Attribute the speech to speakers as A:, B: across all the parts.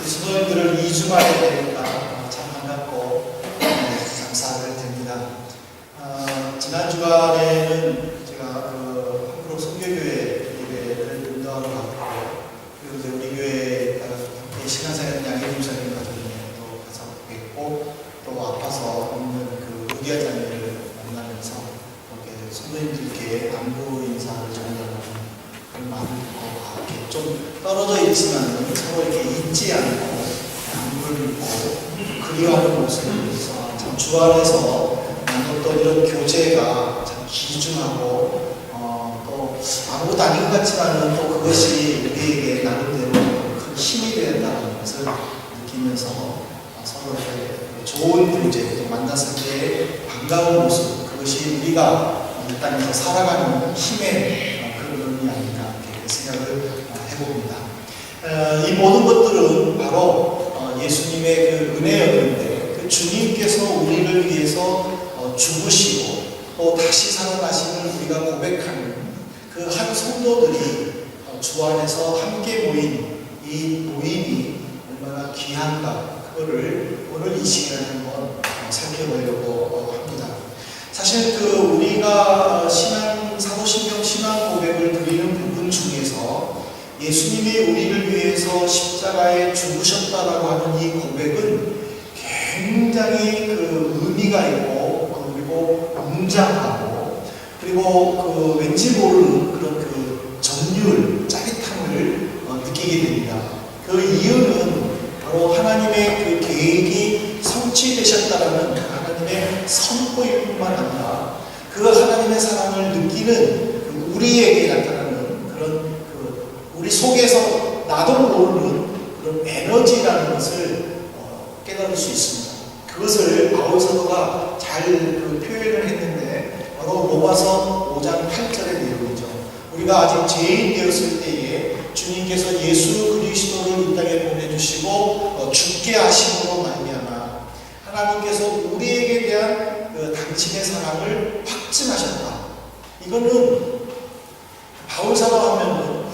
A: 수도인들을 2주 만에 뵈니까 참 반갑고 감사를 드립니다. 지난 주간에는 제가 한국으로 선교교회 예배를 운동하러 갔고, 그리고 우리 교회에 신앙생활 양해 목사님 가족님도 가서 뵙고, 또 아파서 있는 의리아 자매를 만나면서 이렇게 선교인들께 안부 인사를 전하는 그런 마음을 갖고, 이렇게 좀 떨어져 있지만 서로 이렇게 잊지 않고 안부를 묻고 그리워하는 모습을 보면서 참 주 안에서 나눴던 이런 교제가 참 귀중하고 또 아무것도 아닌 것 같지만은 또 그것이 우리에게 나름대로 큰 힘이 된다는 것을 느끼면서 서로 좋은 교제, 또 만났을 때 반가운 모습, 그것이 우리가 이 땅에서 살아가는 힘의 그런 의미 아닌가 이렇게 생각을 해봅니다. 이 모든 것들은 바로 예수님의 그 은혜였는데, 그 주님께서 우리를 위해서 죽으시고 또 다시 살아나심을 우리가 고백하는 그 한 성도들이 주 안에서 함께 모인 이 모임이 얼마나 귀한가, 그거를 오늘 이 시간에 한번 살펴보려고 합니다. 사실 우리가 사도신경 신앙 고백을 드리는 부분 중에서 예수님이 우리를 위해서 십자가에 죽으셨다라고 하는 이 고백은 굉장히 의미가 있고, 그리고 웅장하고, 그리고 왠지 모르는 그런 전율, 짜릿함을 느끼게 됩니다. 그 이유는 바로 하나님의 계획이 성취되셨다라는 하나님의 선포일 뿐만 아니라 그 하나님의 사랑을 느끼는 우리에게 나타나는 그런 우리 속에서 나도 모르는 그런 에너지라는 것을 깨달을 수 있습니다. 그것을 바울 사도가 잘 표현을 했는데 바로 로마서 5장 8절의 내용이죠. 우리가 아직 죄인 되었을 때에 주님께서 예수 그리스도를 이 땅에 보내주시고 죽게 하심으로 말미암아 하나님께서 우리에게 대한 당신의 사랑을 확증하셨다. 이거는 바울 사도 하면은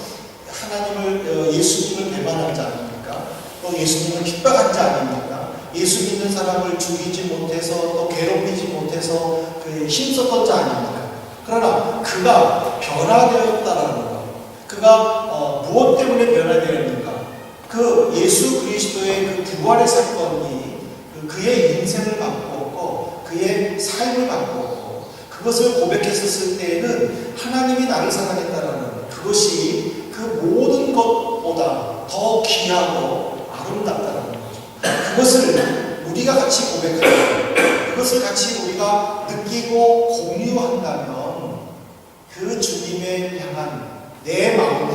A: 하나님을 예수님을 배반한 자 아닙니까? 또 예수님을 핍박한 자 아닙니까? 예수 믿는 사람을 죽이지 못해서 또 괴롭히지 못해서 힘썼던 자 아닙니까? 그러나 그가 변화되었다라는 것, 그가 무엇 때문에 변화되었는가? 예수 그리스도의 부활의 사건이 그의 인생을 바꾸었고 그의 삶을 바꾸었고, 그것을 고백했었을 때에는 하나님이 나를 사랑했다라는 그것이 그 모든 것보다 더 귀하고 아름답다는 거죠. 그것을 우리가 같이 고백하고 그것을 같이 우리가 느끼고 공유한다면 그 주님의 향한 내 마음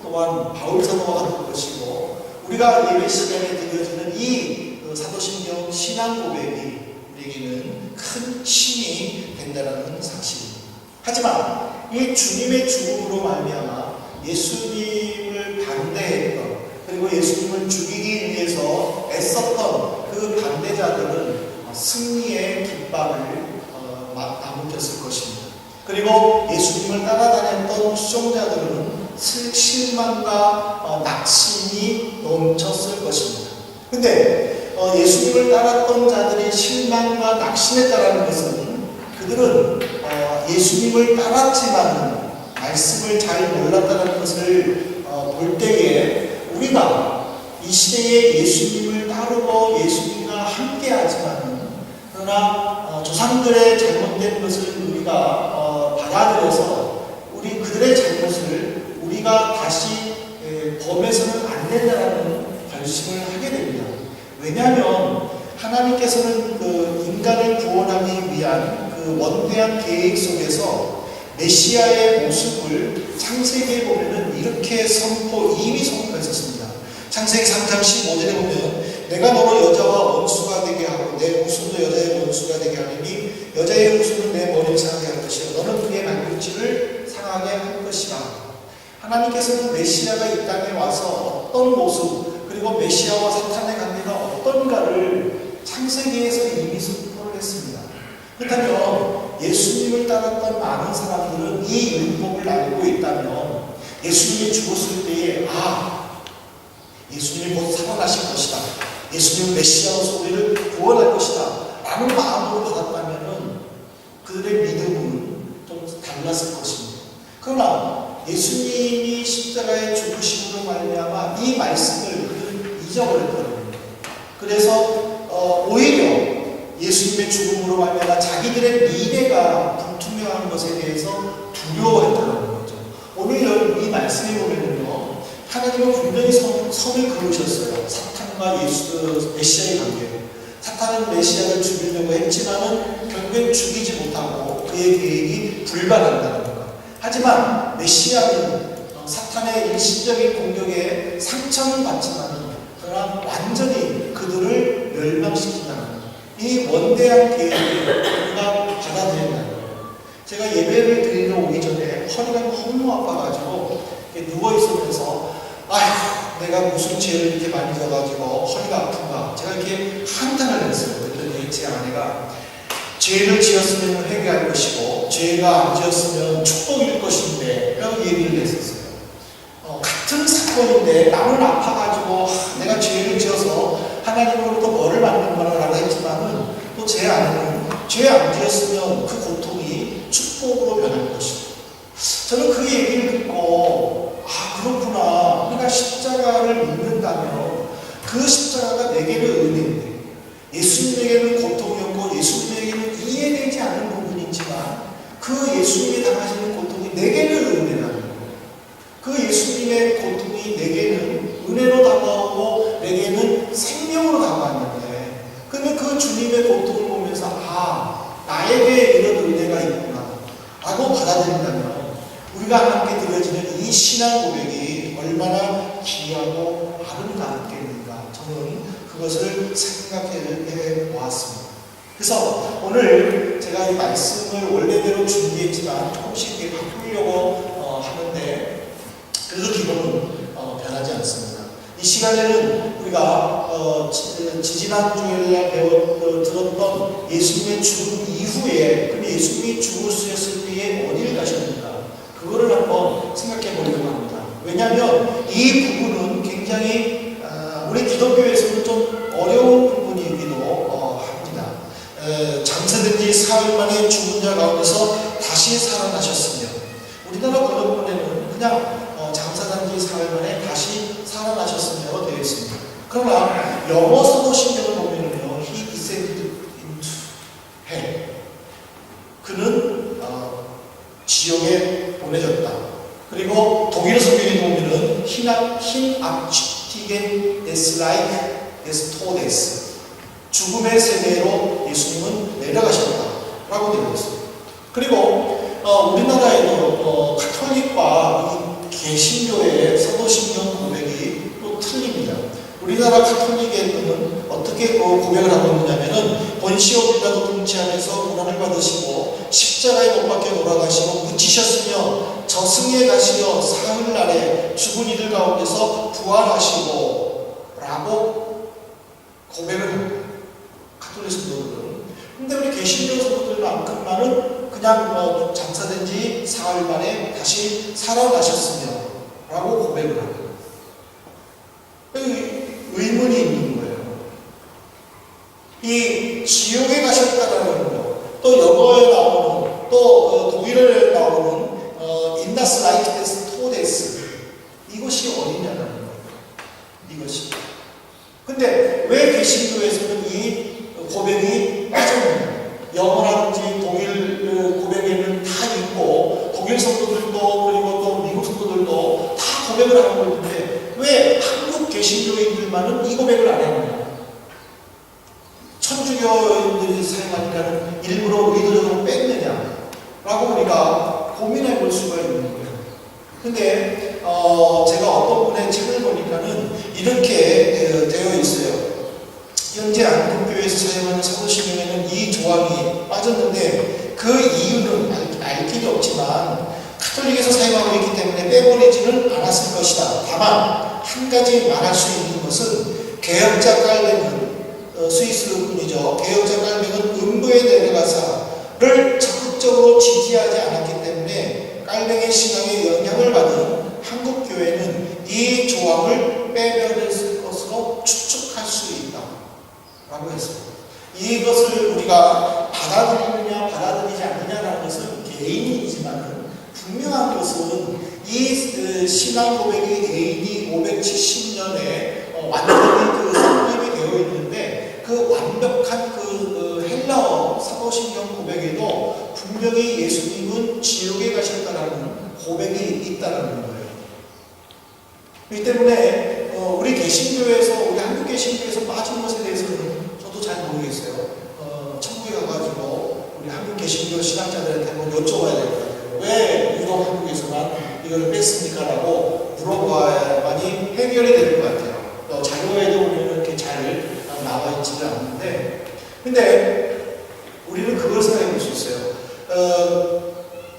A: 또한 바울 사도와 같은 것이고, 우리가 예배 시간에 드려지는 이 사도신경 신앙 고백이 우리에게는 큰 힘이 된다는 사실입니다. 하지만 이 주님의 죽음으로 말미암아 예수님을 반대했던, 그리고 예수님을 죽이기 위해서 애썼던 그 반대자들은 승리의 깃발을 나무겼을 것입니다. 그리고 예수님을 따라다녔던 추종자들은 실망과 낙심이 넘쳤을 것입니다. 근데 예수님을 따랐던 자들이 실망과 낙심했다는 것은 그들은 예수님을 따랐지만 말씀을 잘 몰랐다는 것을 볼 때에 우리가 이 시대에 예수님을 따르고 예수님과 함께하지만 그러나 조상들의 잘못된 것을 우리가 받아들여서 그들의 잘못을 우리가 다시 범해서는 안 된다는 결심을 하게 됩니다. 왜냐하면 하나님께서는 인간을 구원하기 위한 원대한 계획 속에서 메시아의 모습을 창세기에 보면은 이렇게 이미 선포했었습니다. 창세기 3장 15절에 보면 내가 너로 여자와 원수가 되게 하고 내 후손도 여자의 원수가 되게 하리니 여자의 후손은 내 머리를 상하게 할 것이요 너는 그의 발꿈치를 상하게 할 것이라. 하나님께서는 메시아가 이 땅에 와서 어떤 모습, 그리고 메시아와 사탄의 관계가 어떤가를 창세기에서 이미 선포를 했습니다. 그렇다면 예수님을 따랐던 많은 사람들은 이 율법을 알고 있다면 예수님이 죽었을 때에 예수님이 곧 살아나실 것이다, 예수님은 메시아로서 우리를 구원할 것이다 라는 마음으로 받았다면 그들의 믿음은 좀 달랐을 것입니다. 그러나 예수님이 십자가의 죽으심으로 말미암아 이 말씀을 그들은 잊어버렸더라고요. 그래서 오히려 예수님의 죽음으로 말미암아 자기들의 미래가 불투명한 것에 대해서 두려워했다는 거죠. 오늘 이 말씀에 보면요, 하나님은 분명히 선을 그으셨어요. 사탄과 메시아의 관계. 사탄은 메시아를 죽이려고 했지만은 결국엔 죽이지 못하고 그의 계획이 불발한다는 것. 하지만 메시아는 사탄의 일시적인 공격에 상처는 받지만은 그러나 완전히 그들을 멸망시킨다는 것. 이 원대한 계획을 우리가 받아들인다는 거예요. 제가 예배를 드리러 오기 전에 허리가 너무 아파가지고 누워 있으면서 내가 무슨 죄를 이렇게 많이 져가지고 허리가 아픈가, 제가 이렇게 한탄을 했어요. 그랬더니 제 아내가 죄를 지었으면 회개할 것이고 죄가 안 지었으면 축복일 것인데 라고 얘기를 했었어요. 같은 사건인데 나는 아파가지고 내가 죄를 지어서 하나님으로부터 뭐를 받는 거라고 했지만은 또 제 아내는 죄 안 지었으면 그 고통이 축복으로 변할 것이고, 저는 그 얘기를 듣고 그렇구나, 우리가 십자가를 믿는다면 그 십자가가 내게는 은혜인데 예수님에게는 고통이었고 예수님에게는 이해되지 않는 부분이지만 그 예수님이 당하시는 고통이 내게는 은혜라는 거예요. 그 예수님의 고통이 내게는 은혜로 다가오고 내게는 생명으로 다가왔는데, 근데 그 주님의 고통을 보면서 나에게 이런 은혜가 있구나 라고 받아들인다면 우리가 함께 드려지는 이 신앙 고백이 얼마나 귀하고 아름답겠는가, 저는 그것을 생각해 보았습니다. 그래서 오늘 제가 이 말씀을 원래대로 준비했지만 조금씩 이렇게 바꾸려고 하는데 그래도 기본은 변하지 않습니다. 이 시간에는 우리가 지지난주에 들었던 예수님의 죽음 이후에, 근데 예수님이 죽으셨을 때에 어디를 가셨는가, 그거를 한번 생각해 보려고 합니다. 왜냐하면 이 부분은 굉장히 우리 기독교에서는 좀 어려운 부분이기도 합니다. 장사된 지 사흘 만에 죽은 자 가운데서 다시 살아나셨으며, 우리나라 번역본에는 그냥 장사된 지 사흘 만에 다시 살아나셨으며 되어 있습니다. 그러나 영어 사도신경을 보면은요, He descended into hell. 그는 지옥에 보내졌다. 그리고 독일어 성경에 보면은 흰 압축티겐 데스라이크 데스토데스, 죽음의 세대로 예수님은 내려가셨다라고 되어 있습니다. 그리고 우리나라에도 가톨릭과 개신교의 사도신경 고백이 또 틀립니다. 우리나라 가톨릭에는 어떻게 고백을 하고 있느냐면은 본시오 빌라도 통치하면서 고난을 받으시고 십자가에 못 박혀 돌아가시고 묻히셨으며 저승에 가시어 사흘날에 죽은 이들 가운데서 부활하시고 라고 고백을 합니다. 가톨릭 성도들은. 근데 우리 개신교 성도들만큼만은 그냥 장사된 지 사흘 만에 다시 살아나셨으며 라고 고백을 합니다. 의문이 있는 거예요. 이 지옥에 가셨다라는 거, 또 영어에 나오는, 또 독일어에 나오는 인다스 라이크데스 토데스, 이것이 어디냐는 거예요. 이것이. 근데 왜 개신교에서는 이 고백이 빠졌느냐? 영어라든지 독일 고백에는 다 있고, 독일 성도들도 그리고 또 미국 성도들도 다 고백을 하고 있는데 왜 한국 개신교인들만은 이 고백을 안 했느냐? 천주교인들이 사용하니까는 일부러 의도적으로 뺐느냐? 라고 우리가 고민해 볼 수가 있는 거예요. 근데 제가 어떤 분의 책을 보니까는 이렇게 되어 있어요. 현재 안동교회에서 사용하는 사도신경에는 이 조항이 빠졌는데 그 이유는 알 길이 없지만 가톨릭에서 사용하고 있기 때문에 빼버리지는 않았을 것이다. 다만 한 가지 말할 수 있는 것은 개혁자 깔뱅은 스위스 분이죠. 개혁자 깔뱅은 음부에 내려가사를 적극 적극적으로 지지하지 않았기 때문에 깔뱅이 신앙의 영향을 받은 한국 교회는 이 조항을 빼버렸을 것으로 추측할 수 있다라고 했습니다. 이것을 우리가 받아들이느냐 받아들이지 않느냐라는 것은 개인이지만 분명한 것은 이 신앙 고백의 AD 570년에 완전히 성립이 되어 있는데 그 완벽한 헬라어 사도신경 고백에도 분명히 예수님은 지옥에 가셨다라는 고백이 있다는 거예요. 그렇기 때문에 우리 개신교에서 우리 한국 개신교에서 빠진 것에 대해서는 저도 잘 모르겠어요. 천국에 가가지고 우리 한국 개신교 신학자들한테 한번 여쭤봐야 될 것 같아요. 왜 유럽 한국에서만 이걸 뺐습니까? 라고 물어봐야만이 해결이 될 것 같아요. 자료에도 보면 이렇게 잘 나와 있지는 않는데, 근데 우리는 그걸 생각해 볼 수 있어요.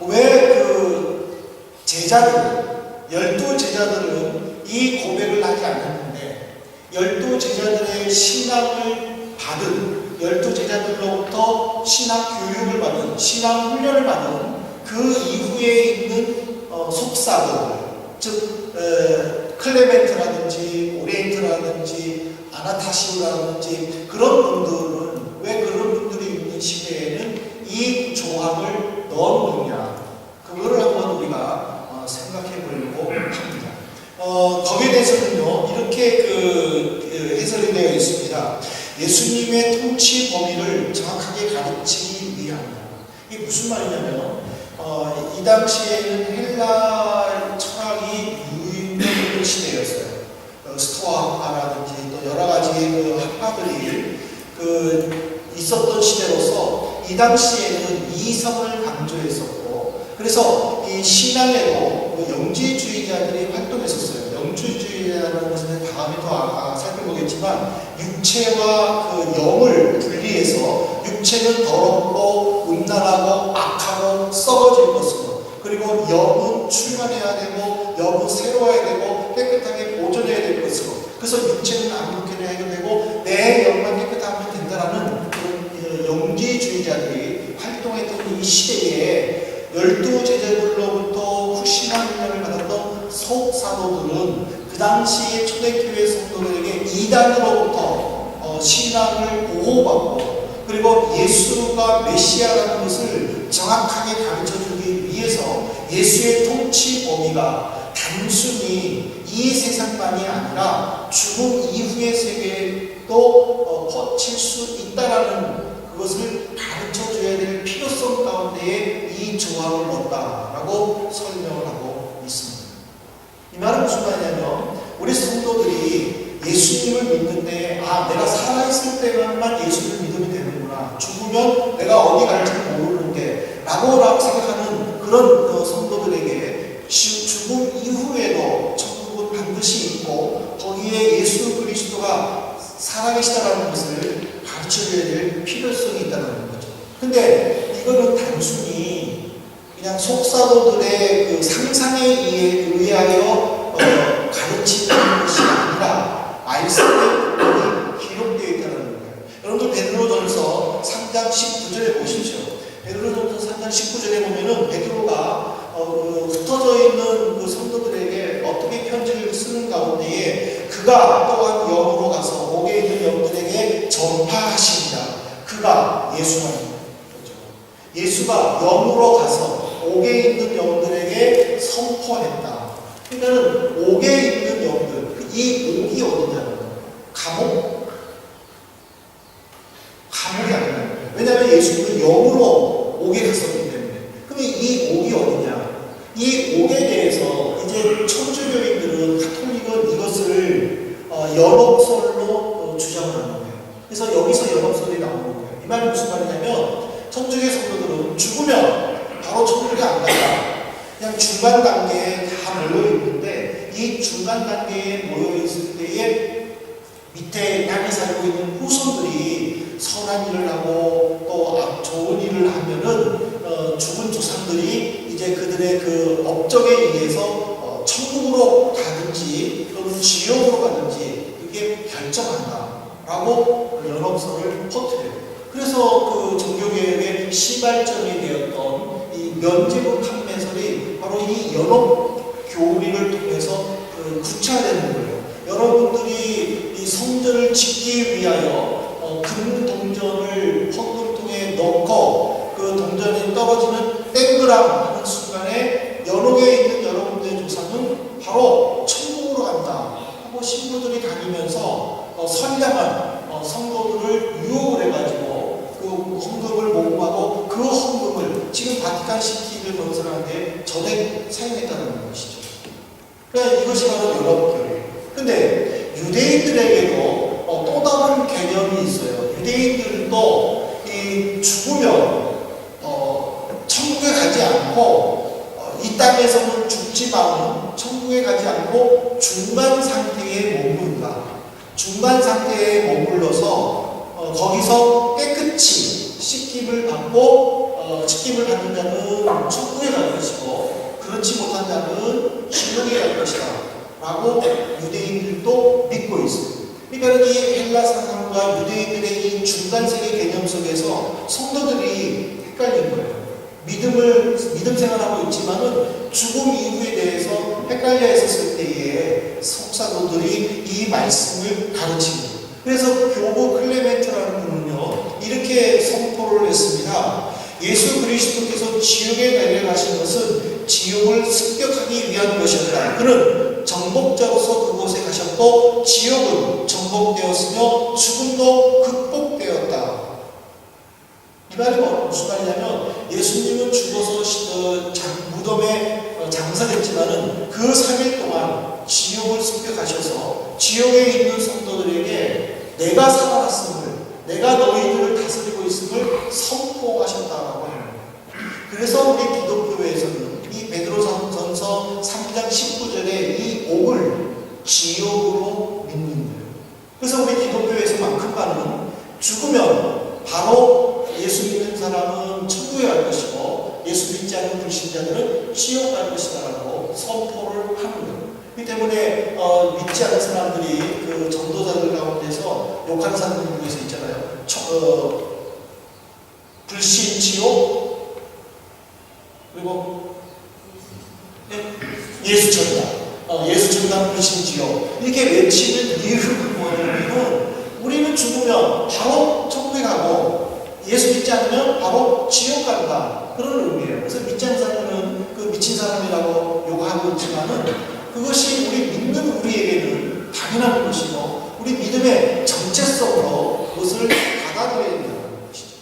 A: 왜 제자들, 12제자들은 이 고백을 하지 않았는데 12제자들의 신앙을 받은 12제자들로부터 신학 교육을 받은 신앙 훈련을 받은 그 이후에 있는 속사들, 즉 클레멘트라든지 오리엔트라든지 아나타시오라든지 그런 분들은 왜 그런 분들이 있는 시대에는 이 조항을 넣었느냐, 그거를 한번 우리가 생각해 보려고 합니다. 거기에 대해서는요, 이렇게 해설이 되어 있습니다. 예수님의 통치 범위를 정확하게 가르치기 위함이다. 이게 무슨 말이냐면, 이 당시에는 헬라 철학이 유행되는 시대였어요. 스토아라든지 또 여러 가지 학파들이 있었던 시대로서 이 당시에는 이성을 강조했었고, 그래서 이 신앙에도 영지주의자들이 활동했었어요. 영지주의자라는 것은 다음에 더 살펴보겠지만 육체와 영을 분리해서 육체는 더럽고 음란하고 악하고 썩어질 것으로, 그리고 영은 충만해야 되고 영은 새로워야 되고 깨끗하게 보존해야 될 것으로, 그래서 육체는 아무렇게나 해도 되고 내 영만 깨끗하면 된다라는 그런 영지주의자들이 활동했던 이 시대에 12제자들로부터 신앙 훈련을 받았던 속사도들은 그 당시의 초대교회 성도들에게 이단으로부터 신앙을 보호받고, 그리고 예수가 메시아라는 것을 정확하게 가르쳐주기 위해서 예수의 통치 범위가 단순히 이 세상만이 아니라 죽음 이후의 세계도 퍼칠 수 있다라는 그것을 가르쳐줘야 될 필요성 가운데에 이 조항을 넣었다라고 설명을 하고 있습니다. 이 말은 무슨 말이냐면, 우리 성도들이 예수님을 믿는데 내가 살아있을 때만 예수를 믿으면 되는구나, 죽으면 내가 어디 갈지 모르는데 라고 생각하는 그런 성도들에게 죽음 이후에도 천국은 반드시 있고 거기에 예수 그리스도가 살아계시다라는 것을 가르쳐줘야 될 필요성이 있다는 거죠. 근데 이거는 단순히 그냥 속사도들의 상상에 의하여 가르치는 것이 아니라 말씀에 기록되어 있다는 거예요. 여러분들 베드로전서 3장 19절에 보십시오. 베드로전서 3장 19절에 보면은 베드로가 흩어져 있는 성도들에게 어떻게 편지를 쓰는 가운데에 그가 또한 영으로 가서 옥에 있는 영들에게 전파하십니다. 그가 예수가 거죠. 예수가 영으로 가서 옥에 있는 영들에게 선포했다. 그러니까는 옥에 있는 영들, 이 옥이 어디냐면 감옥이 아니에요. 왜냐하면 예수님은 영으로 옥에 갔었기 때문에. 그럼 이 옥이 어디냐? 이 옥에 대해서 이제 천주교인들은, 가톨릭은 이것을 연옥설로 주장을 하는 거예요. 그래서 여기서 연옥설이 나오는 거예요. 이 말이 무슨 말이냐면, 천주교 성도들은 죽으면 바로 천국에 안 간다. 그냥 중간 단계에 다 모여 있는데, 이 중간 단계에 모여 있을 때에 밑에 땅에 살고 있는 후손들이 선한 일을 하고 또 좋은 일을 하면은 죽은 조상들이 이제 그들의 업적에 의해서 천국으로 가든지 또는 지옥으로 가든지 이게 결정한다라고 연옥설을 퍼뜨려요. 그래서 그 종교개혁의 시발점이 되었던 이 면죄부 판매설이 바로 이 연옥 교리를 통해서 구체화되는 거예요. 여러분들이 이 성전을 짓기 위하여 금 동전을 헌금통에 넣고 그 동전이 떨어지는 땡그랑 하는 순간에 연옥에 있는 여러분들의 조상은 바로 천국으로 간다 하고 신부들이 다니면서 선량한 성도들을 유혹을 해가지고 그 헌금을 모금하고 그 헌금을 지금 바티칸 시티를 건설하는데 전액 사용했다는 것이죠. 그러니까 이것이 바로 연옥교회예요. 근데 유대인들에게도 또 다른 개념이 있어요. 유대인들도 이 죽으면 천국에 가지 않고 이 땅에서는 죽지만 천국에 가지 않고 중간 상태에 머문다. 중간 상태에 머물러서 거기서 깨끗이 씻김을 받고 씻김을 받는 자는 천국에 갈 것이고 그렇지 못한 자는 지옥에 갈 것이다 라고 유대인들도 믿고 있어요. 그러니까 이 헬라 사상과 유대인들의 이 중간 세계 개념 속에서 성도들이 헷갈린 거예요. 믿음 생활하고 있지만은 죽음 이후에 대해서 헷갈려 했었을 때에 성사도들이 이 말씀을 가르치고, 그래서 교부 클레멘트라는 분은요 이렇게 선포를 했습니다. 예수 그리스도께서 지옥에 내려가신 것은 지옥을 습격하기 위한 것이었다. 그는 정복자로서 그곳에 가셨고 지옥은 정복되었으며 죽음도 극복되었다. 이 말이 무슨 말이냐면 예수님은 죽어서 무덤에 장사됐지만은 그 3일 동안 지옥을 습격하셔서 지옥에 있는 성도들에게 내가 살아났음을, 내가 너희들을 다스리고 있음을 선포하셨다라고 합니다. 그래서 우리 기독교에서는 이 베드로전서 3장 19절에 이 옥을 지옥으로 믿는 거예요. 그래서 우리 기독교에서만큼만은 죽으면 바로 예수 믿는 사람은 천국에 갈 것이고 예수 믿지 않는 불신자들은 지옥 갈 것이다라고 선포를 하는 거예요. 그 때문에 믿지 않는 사람들이 그 전도자들 가운데서 욕하는 사람들이 모여서 있잖아요. 불신 지옥 그리고 예수 전당, 예수 전당 불신 지옥 이렇게 외치는 이유는 뭐냐면 우리는 죽으면 바로 천국에 가고 예수 믿지 않으면 바로 지옥 간다 그런 의미예요. 그래서 믿지 않는 사람은 그 미친 사람이라고 욕하고 있지만은 그것이 우리 믿는 우리에게는 당연한 것이고 우리 믿음의 정체성으로 그것을 받아들여야 된다는 것이죠.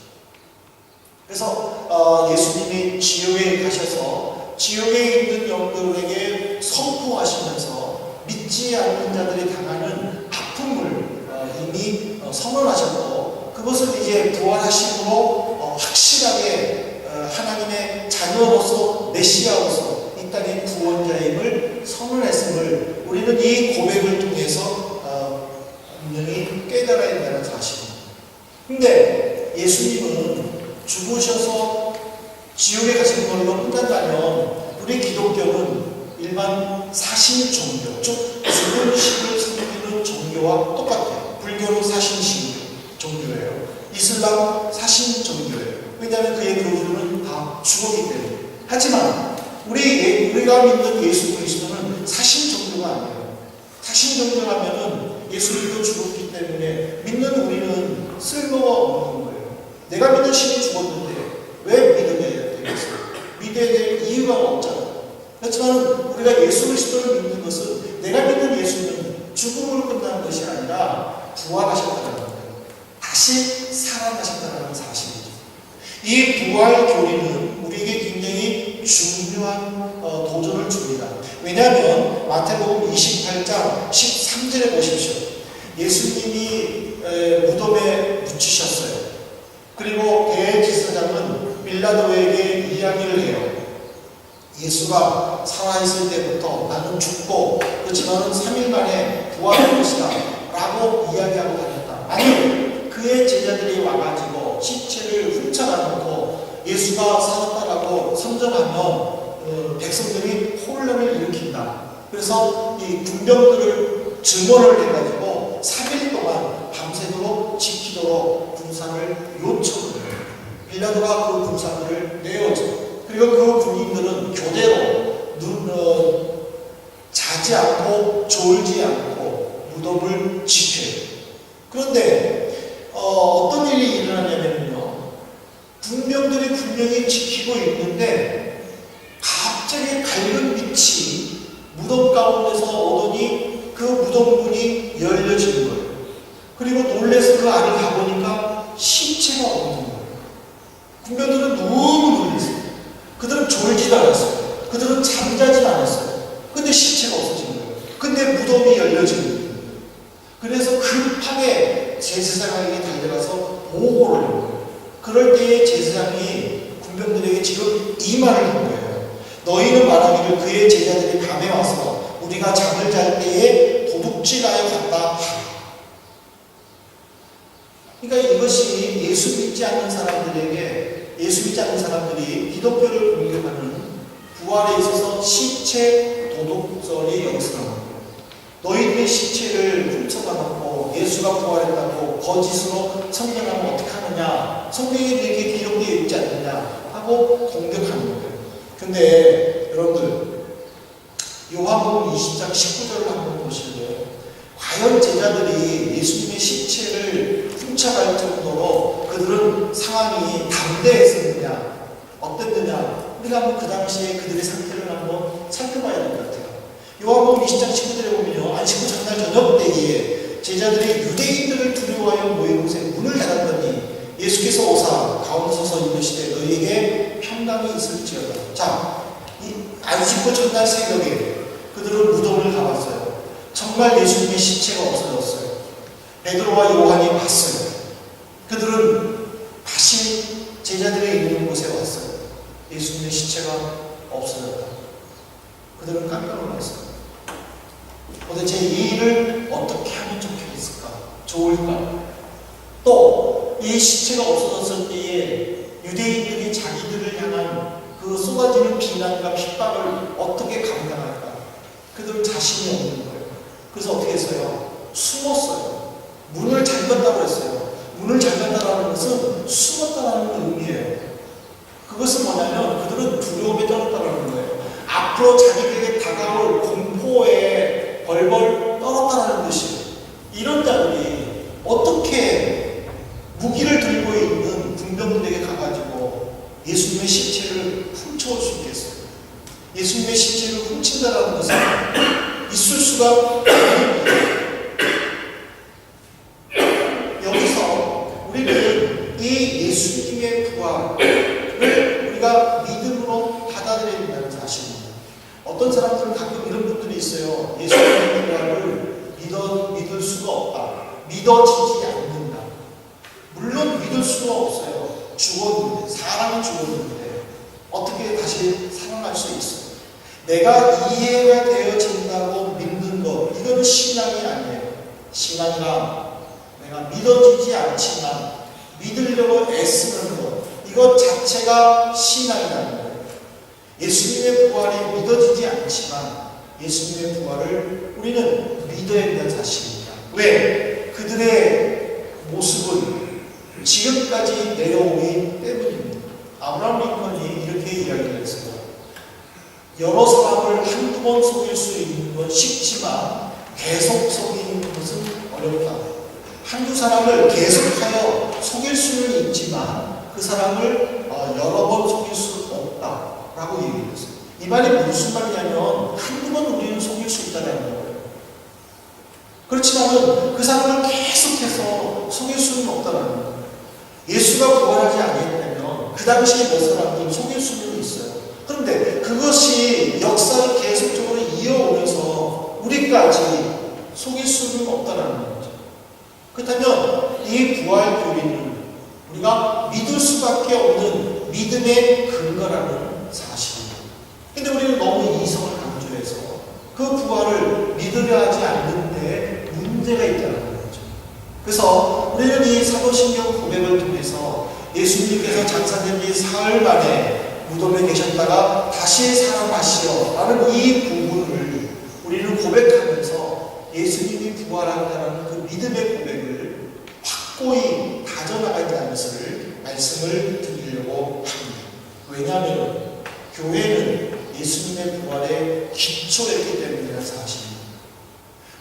A: 그래서 예수님이 지옥에 가셔서 지옥에 있는 영들에게 선포하시면서 믿지 않는 자들이 당하는 아픔을 이미 선언하셨고 그것을 이제 부활하심으로 확실하게 하나님의 자녀로서 메시아로서 이 땅의 구원자임을 선언했음을 우리는 이 고백을 통해서 분명히 깨달아야 된다는 사실입니다. 근데 예수님은 죽으셔서 지옥에 가신 걸로 끝난다면 우리 기독교는 일반 사신 종교, 즉 죽은 신을 섬기는 종교와 똑같아요. 불교는 사신신 종교예요. 이슬람 사신 종교예요. 왜냐하면 그의 교주는 다 죽었기 때문에. 하지만 우리가 믿는 예수 그리스도는 사신 종교가 아니에요. 사신 종교라면은 예수님도 죽었기 때문에 믿는 우리는 쓸모가 없는 거예요. 내가 믿는 신이 죽었는데 왜 믿어야 되겠어요? 믿어야 될 이유가 없잖아요. 그렇지만 우리가 예수 그리스도를 믿는 것은 내가 믿는 예수는 죽음으로 끝나는 것이 아니라 부활하셨다는 거예요. 다시 살아나셨다는 사실이죠. 이 부활 교리는 우리에게 굉장히 중요한 도전을 줍니다. 왜냐하면 마태복음 28장 13절에 보십시오. 예수님이 무덤에 묻히셨어요. 그리고 대제사장은 빌라도에게 이야기를 해요. 예수가 살아있을 때부터 나는 죽고 그렇지만 3일 만에 부활할 것이다 라고 이야기하고 다녔다. 아니 그의 제자들이 와가지고 시체를 훔쳐가놓고 예수가 살았다라고 선전하면 백성들이 혼란을 일으킨다. 그래서 이 군병들을 증언을 해가지고 3일 동안 밤새도록 지키도록 군사를 요청 빌라도가 그 군사들을 내어줘. 그리고 그 군인들은 교대로 자지 않고 졸지 않고 무덤을 지켜요. 그런데 어떤 일이 일어나냐면요, 군병들이 분명히 지키고 있는데 갑자기 밝은 빛이 무덤 가운데서 오더니 그 무덤 문이 열려지는 거예요. 그리고 놀라서 그 안을 가보니까 시체가 없는 거예요. 군병들은 너무 놀랐어요. 그들은 졸지도 않았어요. 그들은 잠자지 않았어요. 근데 시체가 없어진 거예요. 근데 무덤이 열려지는 거예요. 그래서 급하게 제사장에게 달려가서 보고를 한 거예요. 그럴 때에 제사장이 군병들에게 지금 이 말을 한 거예요. 너희는 말하기를 그의 제자들이 밤에 와서 우리가 잠을 잘 때에 도둑질하여 갔다 하라. 그러니까 이것이 예수 믿지 않는 사람들이 기독교를 공격하는 부활에 있어서 시체 도둑질이 여기서 나옵니다. 너희들의 시체를 훔쳐가놓고 예수가 부활했다고 거짓으로 선전하면 어떻게 하느냐, 성경에 이렇게 기록되어 있지 않느냐 하고 공격하는 거예요. 근데 여러분들, 요한복음 20장 19절을 한번 보실래요? 과연 제자들이 예수님의 시체를 훔쳐갈 정도로 그들은 상황이 담대했었느냐, 어땠느냐, 우리가 한번 그 당시에 그들의 상태를 한번 살펴봐야 될 것 같아요. 요한복음 20장 19절에 보면요, 안식구 전날 저녁 때에 제자들이 유대인들을 두려워하여 모인 곳에 문을 닫았더니 예수께서 오사 가운데 서서 이르시되 너희에게 평강이 있을지어다. 자, 이 안식구 전날 새벽에 그들은 무덤을 가봤어요. 정말 예수님의 시체가 없어졌어요. 베드로와 요한이 봤어요. 그들은 다시 제자들이 있는 곳에 왔어요. 예수님의 시체가 없어졌다. 그들은 깜짝 놀랐어요. 도대체 이 일을 어떻게 하면 좋겠을까? 좋을까? 또 이 시체가 없어졌을 때에 유대인들이 자기들을 향한 그 쏟아지는 비난과 핍박을 어떻게 감당할까? 그들은 자신이 없는 거예요. 그래서 어떻게 했어요? 숨었어요. 문을 잠갔다고 했어요. 문을 잠갔다라는 것은 숨었다라는 의미예요. 그것은 뭐냐면 그들은 두려움에 떨었다라는 거예요. 앞으로 자기들에게 다가올 공포에 벌벌 떨었다라는 뜻이에요. 이런 자들이 어떻게 무기를 들고 있는 군병들에게 가가지고 예수님의 시체를 훔쳐올 수 있겠어요? 예수님의 시체를 훔친다라는 것은 있을 수가 여기서 우리는 이 예수님의 부활을 우리가 믿음으로 받아들여야 된다는 사실입니다. 어떤 사람들은 가끔 이런 분들이 있어요. 예수님의 부활을 믿을 수가 없다. 믿어지지 않는다. 물론 믿을 수가 없어요. 죽었는데, 사람이 죽었는데 어떻게 다시 살아날 수 있어요? 내가 이해가 되어진다고 믿는 것, 이건 신앙이 아니에요. 신앙이란 내가 믿어지지 않지만 믿으려고 애쓰는 것, 이것 자체가 신앙이라는 거예요. 예수님의 부활이 믿어지지 않지만 예수님의 부활을 우리는 믿어야 된다는 사실입니다. 왜? 그들의 모습은 지금까지 내려오기 때문입니다. 아브라함 링컨이 이렇게 이야기를 했어요. 여러 사람을 한두 번 속일 수 있는 건 쉽지만 계속 속이는 것은 어렵다. 한두 사람을 계속하여 속일 수는 있지만 그 사람을 여러 번 속일 수 없다라고 얘기했어요. 이 말이 무슨 말이냐면 한두 번 우리는 속일 수 있다는 거예요. 그렇지만 그 사람을 계속해서 속일 수는 없다는 거예요. 예수가 부활하지 않았다면 그 당시에 몇 사람들 속일 수는 있어요. 그런데 그것이 역사를 계속적으로 이어오면서 우리까지 속일 수는 없다는 거죠. 그렇다면 이 부활 교리는 우리가 믿을 수밖에 없는 믿음의 근거라는 사실입니다. 근데 우리는 너무 이성을 강조해서 그 부활을 믿으려 하지 않는데 문제가 있다는 거죠. 그래서 우리는 이 사도신경 고백을 통해서 예수님께서 장사된 지 사흘 만에 무덤에 계셨다가 다시 살아나시어 라는 이 부분을 우리는 고백하면서 예수님이 부활한다는 그 믿음의 고백을 확고히 다져나가야 한다는 것을 말씀을 드리려고 예수님의 부활의 기초였기 때문이라는 사실입니다.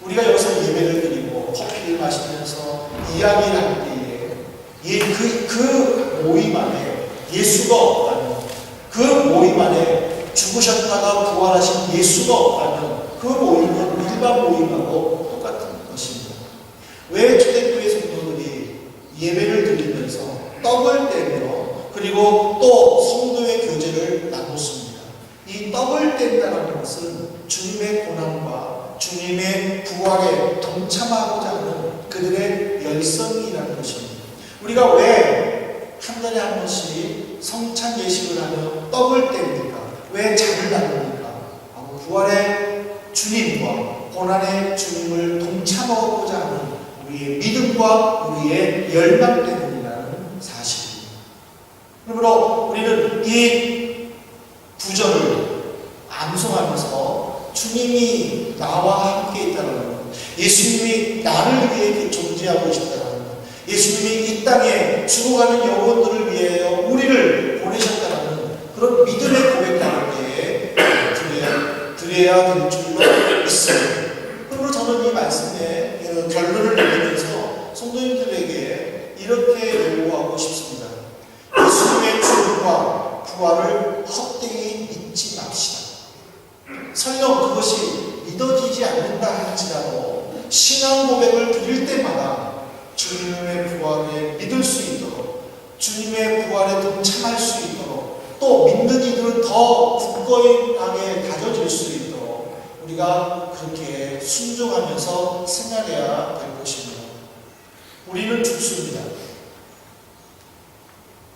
A: 우리가 여기서 예배를 드리고 커피를 마시면서 이야기를 할 때에 그 모임 안에 예수가 없다면, 그 모임 안에 죽으셨다가 부활하신 예수가 없다면 그 모임은 일반 모임하고 똑같은 것입니다. 왜 초대교회 성도들이 예배를 드리면서 떡을 떼며 그리고 또 성도의 교제를 나눴습니다. 이 떡을 뗀다는 것은 주님의 고난과 주님의 부활에 동참하고자 하는 그들의 열성이라는 것입니다. 우리가 왜 한 달에 한 번씩 성찬 예식을 하며 떡을 뗍니까? 왜 잔을 나눕니까? 부활의 주님과 고난의 주님을 동참하고자 하는 우리의 믿음과 우리의 열망 때문이라는 사실입니다. 그러므로 우리는 이 구절을 암송하면서 주님이 나와 함께 있다는 것, 예수님이 나를 위해 존재하고 계시다는 것, 예수님이 이 땅에 죽어가는 영혼들을 위하여 우리를 보내셨다는 그런 믿음의 고백 가운데 드려야 될 줄로 있어요. 그러므로 저는 이 말씀에 결론을 내리면서 성도님들에게 이렇게 요구하고 싶습니다. 예수님의 죽음과 부활을 헛되이 믿지 맙시다. 설령 그것이 믿어지지 않는다 할지라도 신앙 고백을 드릴 때마다 주님의 부활에 믿을 수 있도록, 주님의 부활에 동참할 수 있도록, 또 믿는 이들은 더 굳건하게 다져질 수 있도록 우리가 그렇게 순종하면서 생활해야 될 것입니다. 우리는 죽습니다.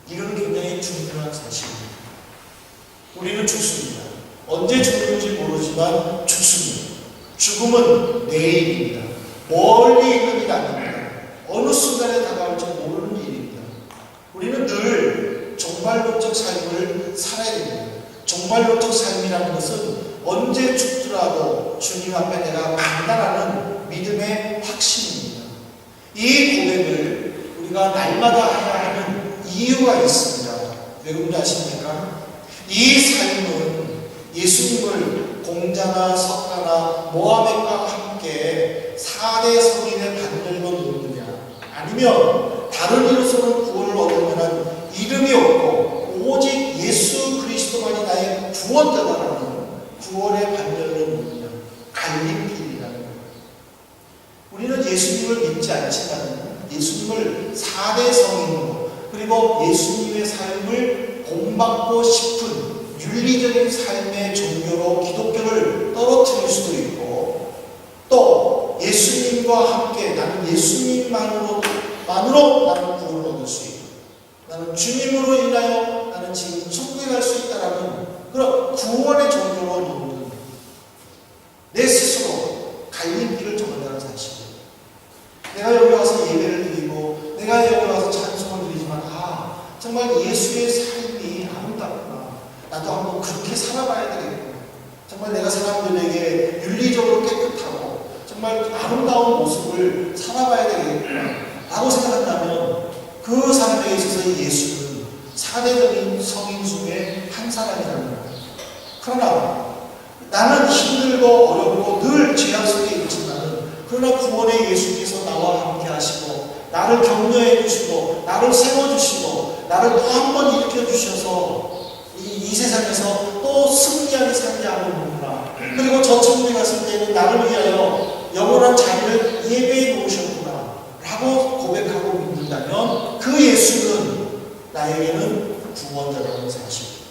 A: 이건 굉장히 중요한 사실입니다. 우리는 죽습니다. 언제 죽는지 모르지만 죽습니다. 죽음은 내일입니다. 멀리 있는 일 아닙니다. 어느 순간에 다가올지 모르는 일입니다. 우리는 늘 종말론적 삶을 살아야 됩니다. 종말론적 삶이라는 것은 언제 죽더라도 주님 앞에 내가 간다라는 믿음의 확신입니다. 이 고백을 우리가 날마다 해야 하는 이유가 있습니다. 왜 그런지 아십니까? 이 삶은 예수님을 공자나 석가나 모하멧과 함께 4대 성인의 반열로 놓느냐, 아니면 다른 이로서는 구원을 얻을 만한 이름이 없고 오직 예수 그리스도만이 나의 구원자다라는 구원의 반열로 놓느냐, 갈림길이라는 거예요. 우리는 예수님을 믿지 않지만 예수님을 4대 성인으로, 그리고 예수님의 삶을 본받고 싶은 윤리적인 삶의 종교로 기독교를 떨어뜨릴 수도 있고, 또 예수님과 함께 나는 예수님만으로 나는 구원을 얻을 수 있고, 나는 주님으로 인하여 나는 지금 천국에 갈 수 있다라는 그런 구원의 종교로 놓는 내 스스로 갈림길을 정한다는 사실이에요. 내가 여기 와서 예배를 드리고 내가 여기 와서 찬송을 드리지만 정말 예수의 삶이 아름답구나, 나도 한번 그렇게 살아봐야 되겠구나, 정말 내가 사람들에게 윤리적으로 깨끗하고 정말 아름다운 모습을 살아봐야 되겠구나 라고 생각한다면 그 사람에게 있어서 예수는 4대적인 성인 중에 한 사람이라는 거예요. 그러나 나는 힘들고 어렵고 늘 죄악 속에 있지만, 그러나 구원의 예수께서 나와 함께 하시고 나를 격려해 주시고 나를 세워주시고 나를 또 한 번 일으켜 주셔서 이 세상에서 또 승리하게 살게 하는구나, 그리고 저 천국에 갔을 때는 나를 위하여 영원한 자리를 예배해 놓으셨구나 라고 고백하고 믿는다면 그 예수는 나에게는 구원자라는 사실입니다.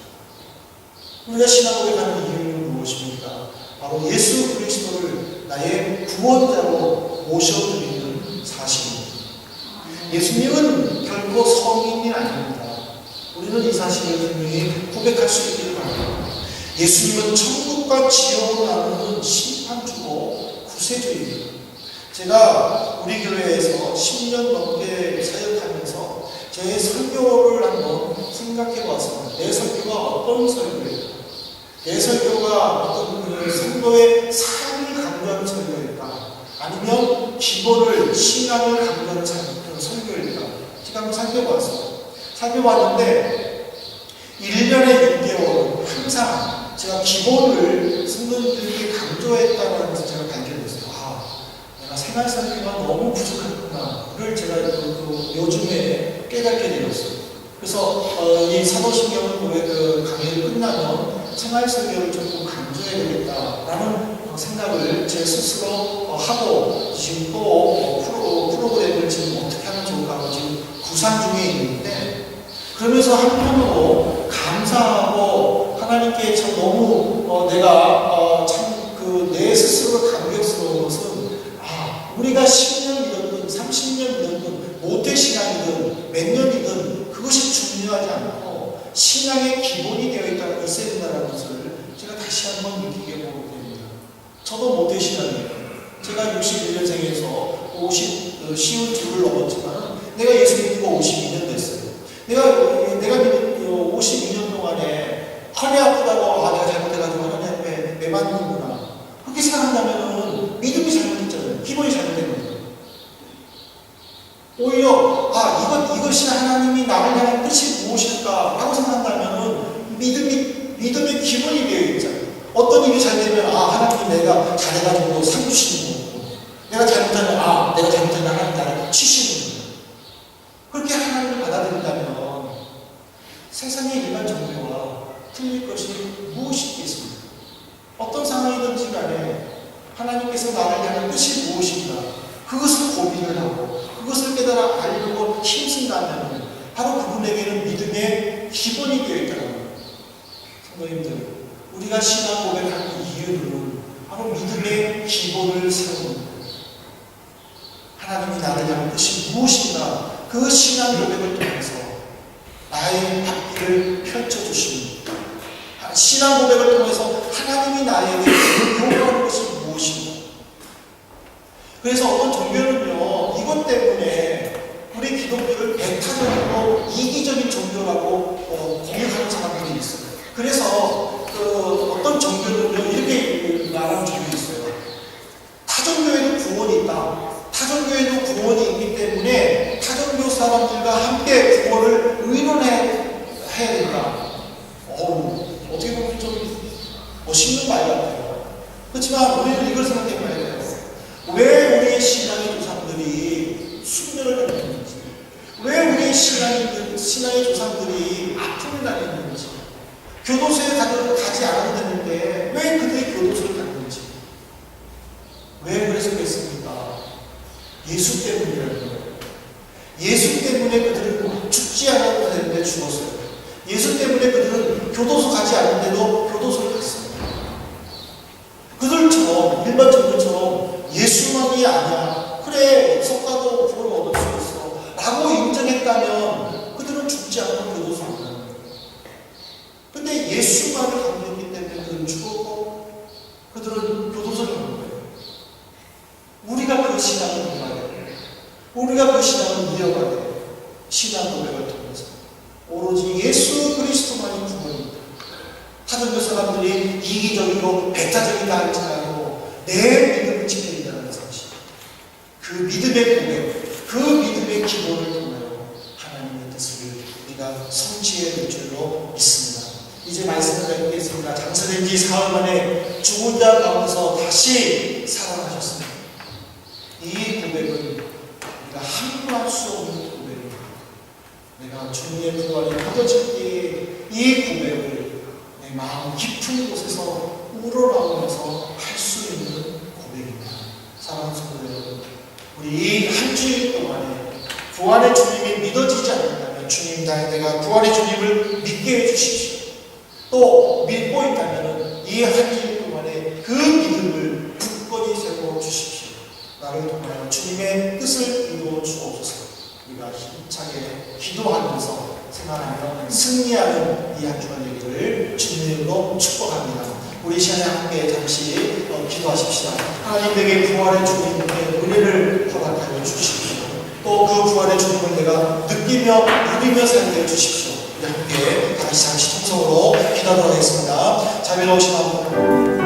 A: 우리가 신앙 고백하는 이유는 무엇입니까? 바로 예수 그리스도를 나의 구원자로 모셔드리는 사실입니다. 예수님은 결코 성인이 아닙니다. 우리는 이 사실을 분명히 고백할 수 있기를 바랍니다. 예수님은 천국과 지옥을 나누는 심판주고 구세주입니다. 제가 우리 교회에서 10년 넘게 사역하면서 제 설교를 한번 생각해 보았습니다. 내 설교가 어떤 설교일까? 내 설교가 어떤 성도의 삶을 강조하는 설교일까? 아니면 기본을, 신앙을 강조하는 설교일까? 제가 한번 살펴봤습니다. 살펴봤는데 1년에 6개월 항상 제가 기본을 성도님들에게 강조했다는 것을 제가 발견했어요. 내가 생활설교가 너무 부족하구나를 제가 요즘에 깨닫게 되었어요. 그래서 이 사도신경 강의를 끝나면 생활설교를 조금 강조해야 되겠다라는 생각을 제 스스로 하고 지금 또 프로그램을 지금 어떻게 하면 좋을까 하고 지금 구상 중에 있는데, 그러면서 한편으로 감사하고 하나님께 참 너무 내가 참 내 스스로가 감격스러운 것은 우리가 10년 믿었든 30년 믿었든 모태신앙이든 몇 년이든 그것이 중요하지 않고 신앙의 기본이 되어 있어야 된다는 것을 제가 다시 한번 느끼게 보게 됩니다. 저도 모태신앙이에요. 제가 61년생에서 50 2를 넘었지만 내가 예수 믿고 52년 됐어요. 내가 믿은 52년 동안에 허리 아프다고 내가 잘못해가지고 하나님 앞에 매 맞는구나 그렇게 생각한다면 믿음이 잘못했잖아요. 기본이 잘못된 거예요. 오히려 이것이 하나님이 나를 향한 뜻이 무엇일까 라고 생각한다면 믿음의 기본이 되어 있잖아요. 어떤 일이 잘 되면 하나님이 내가 잘해가지고 상 주시는 거고, 내가 잘못하면 내가 잘못하면 하나님 나를 치시는 거예요. 그렇게 하나님을 받아들인다면 세상의 일반 정죄와 틀릴 것이 무엇이 있겠습니까? 어떤 상황이든지 간에 하나님께서 나를 향한 뜻이 무엇인가 그것을 고민을 하고 그것을 깨달아 알려고 힘쓴다면 바로 그분에게는 믿음의 기본이 되어 있다는 거예요. 성도님들, 우리가 신앙 고백하는 이유는 바로 믿음의 기본을 세우는 거예요. 하나님이 나를 향한 뜻이 무엇인가 그 신앙 고백을 통해서 나의 앞길을 펼쳐주십니다. 신앙 고백을 통해서 하나님이 나에게 요구하는 것이 무엇인가. 그래서 어떤 종교는요, 이것 때문에 우리 기독교를 배타적이고 이기적인 종교라고 공격하는 사람들이 있어요. 그래서 어떤 종교는요, 이렇게 말하는 종교가 있어요. 타종교에도 구원이 있다. 타종교에도 구원이 있기 때문에 타종교 사람들과 함께 구원을 의논해야 된다. 어떻게 보면 좀 멋있는 말 같아요. 그렇지만 우리는 이걸 생각해 봐야 돼요. 왜 우리의 신앙의 조상들이 순교를 당했는지, 왜 우리의 신앙의 조상들이 아픔을 당했는지, 교도소에 가지 않아도 되는데 왜 그들이 교도소를 갔는지, 왜 그래서 그랬습니까? 예수 때문이라는 거예요. 예수 때문에 그들은 죽지 않아도 되는데 죽었어요. 예수 때문에 그들은 교도소 가지 않는데도 교도소를 갔습니다. 그들처럼 일반 종교처럼 예수만이 아니야, 그래 석가도 구원을 얻을 수 있어 라고 인정했다면 그들은 죽지 않고 교도소 안 가는 거예요. 근데 예수만을 강조했기 때문에 그들은 죽었고 그들은 교도소를 가는 거예요. 우리가 그 신앙을 이어가야 돼요. 우리가 그 신앙을 이어가야 돼요. 신앙 고백을 통해서 오로지 예수 그리스도만이 구원입니다. 타종교 사람들이 이기적이고 배타적이다 할지라도 내 믿음을 지켜야 된다는 것입니다. 그 믿음의 고백, 그 믿음의 기본을 통하여 하나님의 뜻을 우리가 성취해야 될 줄로 믿습니다. 이제 말씀을 맺겠습니다. 장사된 지 사흘 만에 죽은 자 가운데서 다시 살아나셨습니다. 이 고백은 우리가 함구할 수 없는 고백입니다. 내가 주님의 부활이 퍼져질 때에 이 고백을 내 마음 깊은 곳에서 우러나오면서 할 수 있는 고백입니다. 사랑하는 성도 여러분, 우리 한 주일 동안에 부활의 주님이 믿어지지 않는다면 주님, 내가 부활의 주님을 믿게 해주십시오. 또 믿고 있다면 이 한 주일 동안에 그 믿음을 굳건히 세워주십시오. 나를 통하여 주님의 뜻을 이루어 주옵소서. 우리가 힘차게 기도하면서 생활하며 승리하는 이 한 주간 되기를 주님으로 축복합니다. 우리 시간에 함께 잠시 기도하십시다. 하나님, 내게 부활의 주님의 은혜를 허락하여 주십시오. 또 그 부활의 주님을 내가 느끼며 누리며 살게 해주십시오. 우리 함께 잠시 통성으로 기도하도록 하겠습니다. 자비로우신 하나님,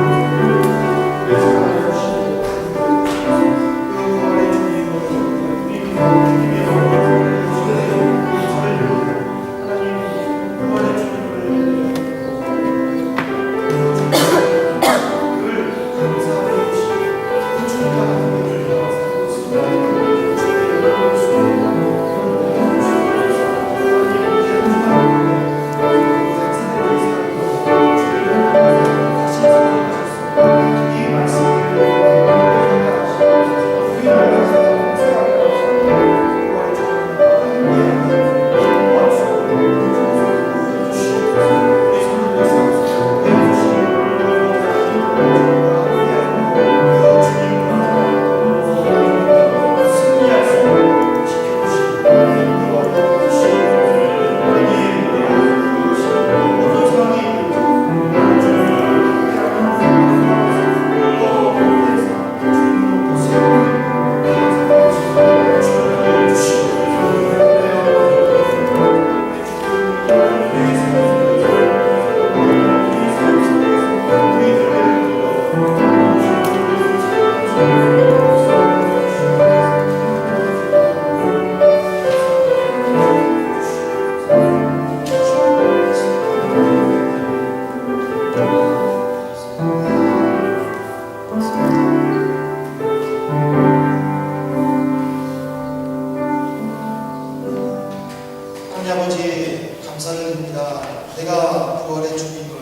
A: 하나님 아버지 감사를 드립니다. 내가 부활의 주님을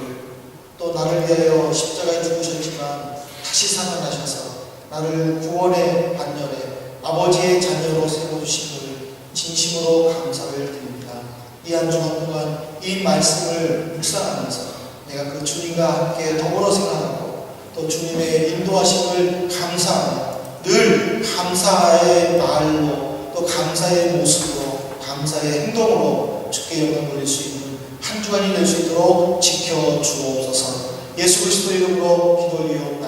A: 또 나를 위하여 십자가에 죽으셨지만 다시 살아나셔서 나를 구원의 반열에 아버지의 자녀로 세워주심을 진심으로 감사를 드립니다. 이 한 주간 동안 이 말씀을 묵상하면서 내가 그 주님과 함께 더불어 생활하고 또 주님의 인도하심을 감사하며 늘 감사의 말로 또 감사의 모습으로 감사의 행동으로 주께 영광 돌릴 수 있는 한 주간이 될 수 있도록 지켜주옵소서. 예수 그리스도 이름으로 기도 올리옵나이다.